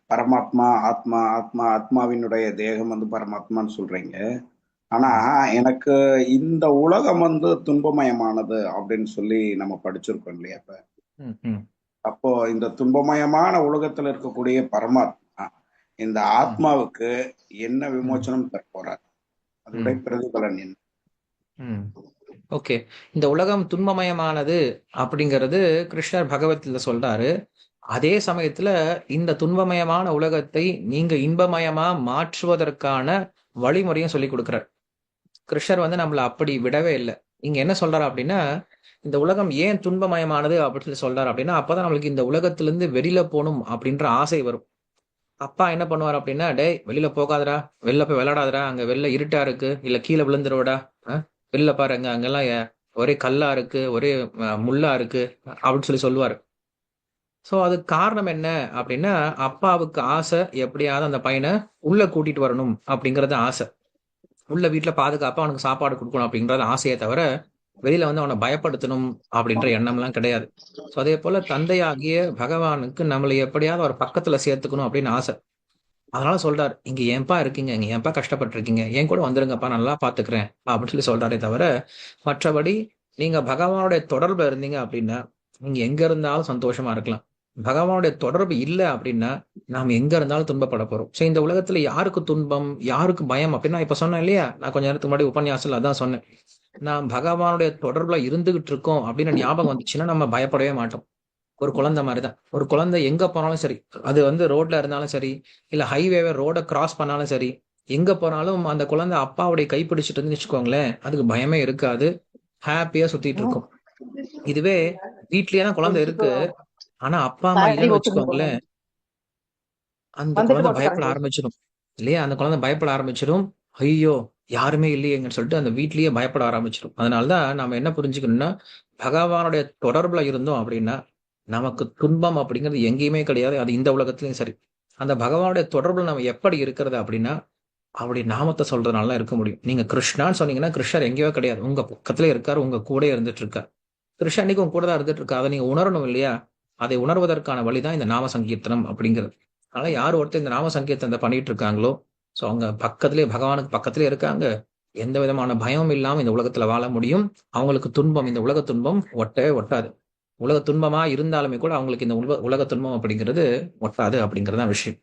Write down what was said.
பரமாத்மா, ஆத்மா, ஆத்மாவினுடைய தேகம் பரமாத்மான்னு சொல்றீங்க. ஆனா, எனக்கு இந்த உலகம் துன்பமயமானது அப்படின்னு சொல்லி நம்ம படிச்சிருக்கோம் இல்லையா இப்ப? ம், ம், அப்போ இந்த துன்பமயமான உலகத்துல இருக்கக்கூடிய பரமாத்மா, இந்த ம், ஆத்மாவுக்கு என்ன ம், விமோசனம் தரப்போறார்? அதனுடைய ம், பிரதிபலன் என்ன? ம். ஓகே. இந்த உலகம் துன்பமயமானது அப்படிங்கிறது கிருஷ்ணர் பகவத்கீதையில சொல்றாரு. அதே சமயத்துல இந்த துன்பமயமான உலகத்தை நீங்க இன்பமயமா மாற்றுவதற்கான வழிமுறையும் சொல்லிக் கொடுக்கிறார். கிருஷ்ணர் நம்மள அப்படி விடவே இல்ல. இங்க என்ன சொல்றாரு அப்படின்னா, இந்த உலகம் ஏன் துன்பமயமானது அப்படின்னு சொல்லி சொல்றாரு அப்படின்னா, அப்பதான் நம்மளுக்கு இந்த உலகத்திலிருந்து வெளியில போணும் அப்படின்ற ஆசை வரும். அப்பா என்ன பண்ணுவாரு அப்படின்னா, "டேய் வெளியில போகாதடா, வெளில போய் விளையாடாதடா, அங்க வெளில இருட்டா இருக்கு, இல்ல கீழ விழுந்துருவடா, வெளில பாரு அங்கெல்லாம் ஒரே கல்லா இருக்கு, ஒரே முள்ளா இருக்கு" அப்படின்னு சொல்லுவாரு. சோ அதுக்கு காரணம் என்ன அப்படின்னா, அப்பாவுக்கு ஆசை எப்படியாவது அந்த பையன உள்ள கூட்டிட்டு வரணும் அப்படிங்கிறது ஆசை. உள்ள வீட்ல பாதுகாப்பா அவனுக்கு சாப்பாடு குடுக்கணும் அப்படின்றது ஆசையே தவிர, வெளியில அவன பயப்படுத்தணும் அப்படின்ற எண்ணம்லாம் கிடையாது. சோ அதேபோல தந்தையாகிய பகவானுக்கு நம்மள எப்படியாவது அவர் பக்கத்துல சேர்த்துக்கணும் அப்படின்னு ஆசை. அதனால சொல்றாரு, "இங்க ஏன்பா இருக்கீங்க? இங்க ஏன்பா கஷ்டப்பட்டுருக்கீங்க? என் கூட வந்துருங்கப்பா, நல்லா பாத்துக்கிறேன்" அப்படின்னு சொல்றாரே தவிர, மற்றபடி நீங்க பகவானுடைய தொடர்புல இருந்தீங்க அப்படின்னா, நீங்க எங்க இருந்தாலும் சந்தோஷமா இருக்கலாம். பகவானுடைய தொடர்பு இல்ல அப்படின்னா, நாம எங்க இருந்தாலும் துன்பப்பட போறோம். சோ இந்த உலகத்துல யாருக்கு துன்பம், யாருக்கு பயம் அப்படின்னா இப்ப சொன்னேன் இல்லையா? நான் கொஞ்ச நேரத்துக்கு முன்னாடி உபன்யாசத்துல அதான் சொன்னேன். நாம் பகவானுடைய தொடர்புல இருந்துகிட்டு இருக்கோம் அப்படின்னு ஞாபகம் வந்துச்சுன்னா, நம்ம பயப்படவே மாட்டோம். ஒரு குழந்தை மாரிதான். ஒரு குழந்தை எங்க போனாலும் சரி, அது ரோட்ல இருந்தாலும் சரி, இல்ல ரோட கிராஸ் பண்ணாலும் சரி, எங்க போனாலும் அந்த குழந்தை அப்பாவுடைய கை பிடிச்சிட்டு இருந்துன்னு வச்சுக்கோங்களேன், அதுக்கு பயமே இருக்காது. ஹேப்பியா சுத்திட்டு இருக்கும். இதுவே வீட்லயே தான் குழந்தை இருக்கு. ஆனா அப்பா, அம்மா இல்லன்னு வச்சுக்கோங்களேன், அந்த குழந்தை பயப்பட ஆரம்பிச்சிடும். இல்லையா? அந்த குழந்தை பயப்பட ஆரம்பிச்சிடும். ஐயோ! யாருமே இல்லையேங்கன்னு சொல்லிட்டு அந்த வீட்லயே பயப்பட ஆரம்பிச்சிடும். அதனால தான் நாம என்ன புரிஞ்சுக்கணும்னா, பகவானுடைய தொடர்புல இருந்தோம் அப்படின்னா, நமக்கு துன்பம் அப்படிங்கிறது எங்கேயுமே கிடையாது. அது இந்த உலகத்திலயும் சரி. அந்த பகவானுடைய தொடர்புல நம்ம எப்படி இருக்கிறது அப்படின்னா, அவருடைய நாமத்த சொல்றதுனால தான் இருக்க முடியும். நீங்க கிருஷ்ணான்னு சொன்னீங்கன்னா, கிருஷ்ணர் எங்கேயோ கிடையாது. உங்க பக்கத்திலே இருக்காரு. உங்க கூடயே இருந்துட்டு இருக்கார். கிருஷ்ணன் அன்னைக்கு உங்க கூட தான் இருந்துட்டு இருக்காரு. அத நீங்க உணரணும் இல்லையா? அதை உணர்வதற்கான வழி தான் இந்த நாம சங்கீர்த்தனம் அப்படிங்கிறது. அதனால யார் ஒருத்தர் இந்த நாம சங்கீர்த்தனத்த பண்ணிட்டு இருக்காங்களோ, சோ அவங்க பக்கத்திலேயே பகவானுக்கு பக்கத்திலேயே இருக்காங்க. எந்த விதமான பயமும் இல்லாம இந்த உலகத்துல வாழ முடியும். அவங்களுக்கு துன்பம், இந்த உலக துன்பம் ஒட்டவே ஒட்டாது. உலக துன்பமா இருந்தாலுமே கூட அவங்களுக்கு இந்த உலக துன்பம் அப்படிங்கிறது ஒட்டாது அப்படிங்கிறது தான் விஷயம்.